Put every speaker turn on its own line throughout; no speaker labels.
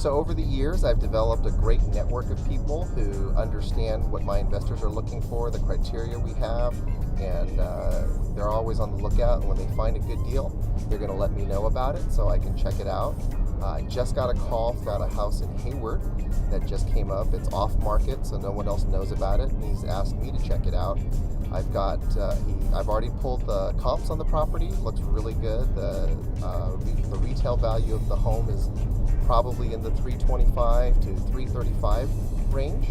So over the years, I've developed a great network of people who understand what my investors are looking for, the criteria we have, and they're always on the lookout. And when they find a good deal, they're going to let me know about it so I can check it out. I just got a call about a house in Hayward that just came up. It's off market, so no one else knows about it, and he's asked me to check it out. I've already pulled the comps on the property. Looks really good. The retail value of the home is probably in the $325,000 to $335,000 range,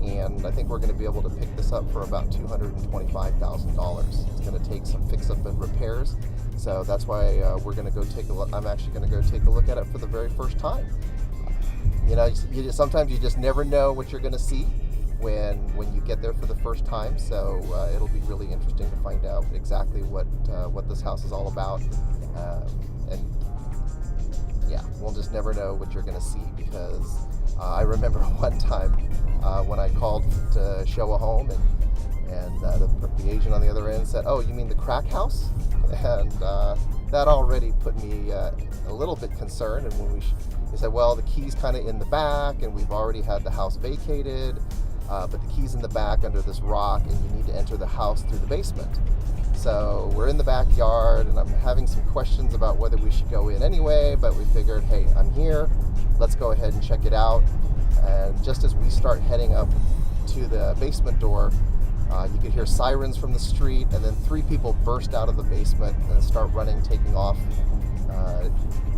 and I think we're going to be able to pick this up for about $225,000. It's going to take some fix-up and repairs, so that's why we're going to go take a look. I'm actually going to go take a look at it for the very first time. Sometimes you just never know what you're going to see when you get there for the first time, so it'll be really interesting to find out exactly what this house is all about, and yeah, we'll just never know what you're going to see, because I remember one time when I called to show a home, and the agent on the other end said, "Oh, you mean the crack house?" And that already put me a little bit concerned. And when he said, "Well, the key's kind of in the back, and we've already had the house vacated, but the key's in the back under this rock, and you need to enter the house through the basement." So we're in the backyard, and I'm having some questions about whether we should go in anyway, but we figured, hey, I'm here, let's go ahead and check it out. And just as we start heading up to the basement door, you could hear sirens from the street, and then 3 people burst out of the basement and start running, taking off.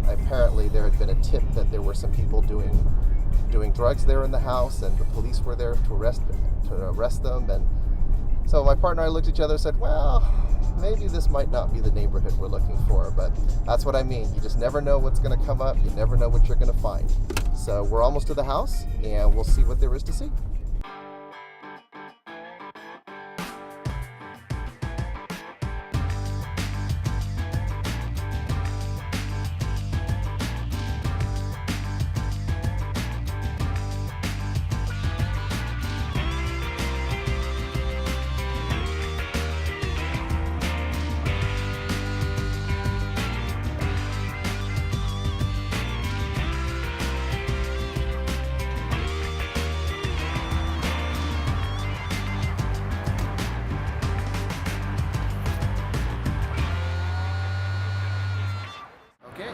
Apparently there had been a tip that there were some people doing drugs there in the house, and the police were there to arrest them. And so my partner and I looked at each other and said, well, maybe this might not be the neighborhood we're looking for, but that's what I mean. You just never know what's going to come up. You never know what you're going to find. So we're almost to the house, and we'll see what there is to see.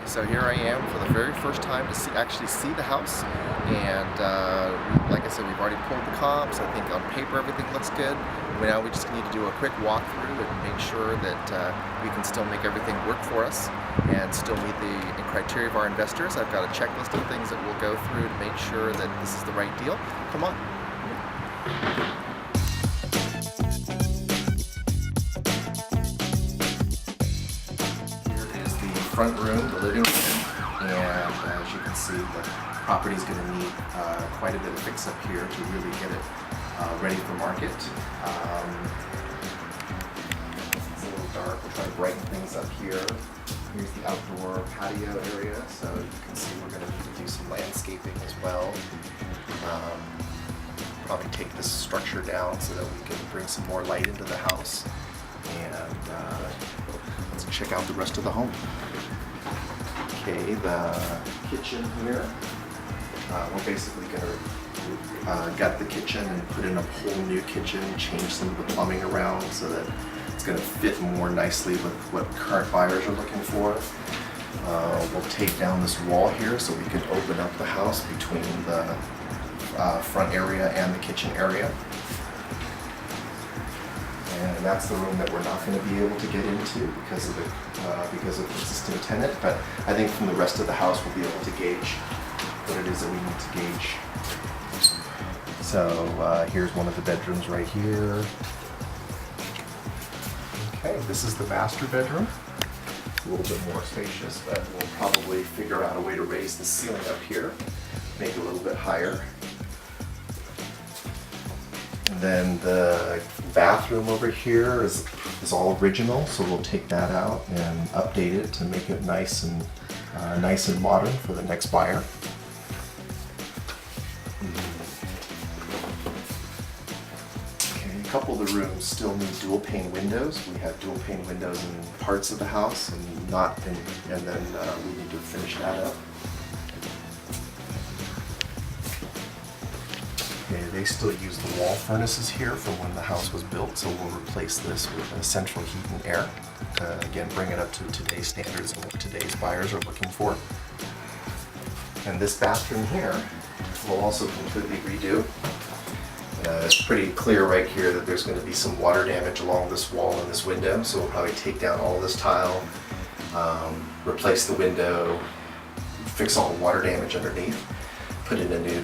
So here I am for the very first time to actually see the house, and like I said, we've already pulled the comps. I think on paper everything looks good. Now we just need to do a quick walkthrough and make sure that we can still make everything work for us and still meet the criteria of our investors. I've got a checklist of things that we'll go through to make sure that this is the right deal. Come on. Front room, the living room, and as you can see, the property is going to need quite a bit of fix-up here to really get it ready for market. It's a little dark. We'll try to brighten things up here. Here's the outdoor patio area, so you can see we're going to need to do some landscaping as well. Probably take this structure down so that we can bring some more light into the house, and let's check out the rest of the home. Okay, the kitchen here. We're basically going to gut the kitchen and put in a whole new kitchen, change some of the plumbing around so that it's going to fit more nicely with what current buyers are looking for. We'll take down this wall here so we can open up the house between the front area and the kitchen area. And that's the room that we're not going to be able to get into because of the existing tenant. But I think from the rest of the house we'll be able to gauge what it is that we need to gauge. So here's one of the bedrooms right here. Okay, this is the master bedroom. It's a little bit more spacious, but we'll probably figure out a way to raise the ceiling up here, make it a little bit higher. And then the bathroom over here is all original, so we'll take that out and update it to make it nice and modern for the next buyer. Okay, a couple of the rooms still need dual pane windows. We have dual pane windows in parts of the house and then we need to finish that up. they still use the wall furnaces here from when the house was built, so we'll replace this with a central heat and air to, again, bring it up to today's standards and what today's buyers are looking for. And this bathroom here we'll also completely redo. It's pretty clear right here that there's going to be some water damage along this wall and this window, so we'll probably take down all this tile, replace the window, fix all the water damage underneath, put in a new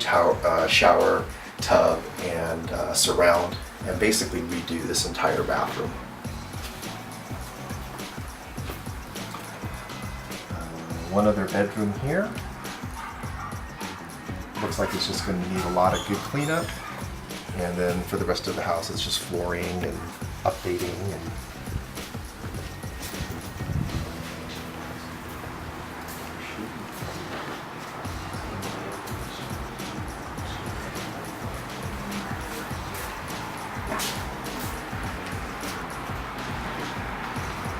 shower, tub, and surround, and basically redo this entire bathroom. One other bedroom here. Looks like it's just going to need a lot of good cleanup. And then for the rest of the house, it's just flooring and updating and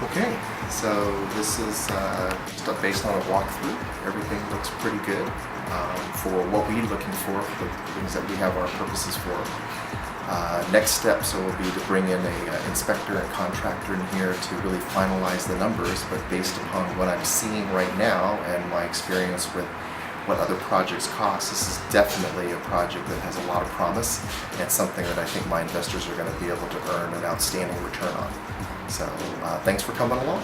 okay, so this is stuff based on a walkthrough. Everything looks pretty good for what we're looking for the things that we have our purposes for. Next steps will be to bring in an inspector and contractor in here to really finalize the numbers, but based upon what I'm seeing right now and my experience with what other projects cost, this is definitely a project that has a lot of promise and something that I think my investors are going to be able to earn an outstanding return on. So thanks for coming along.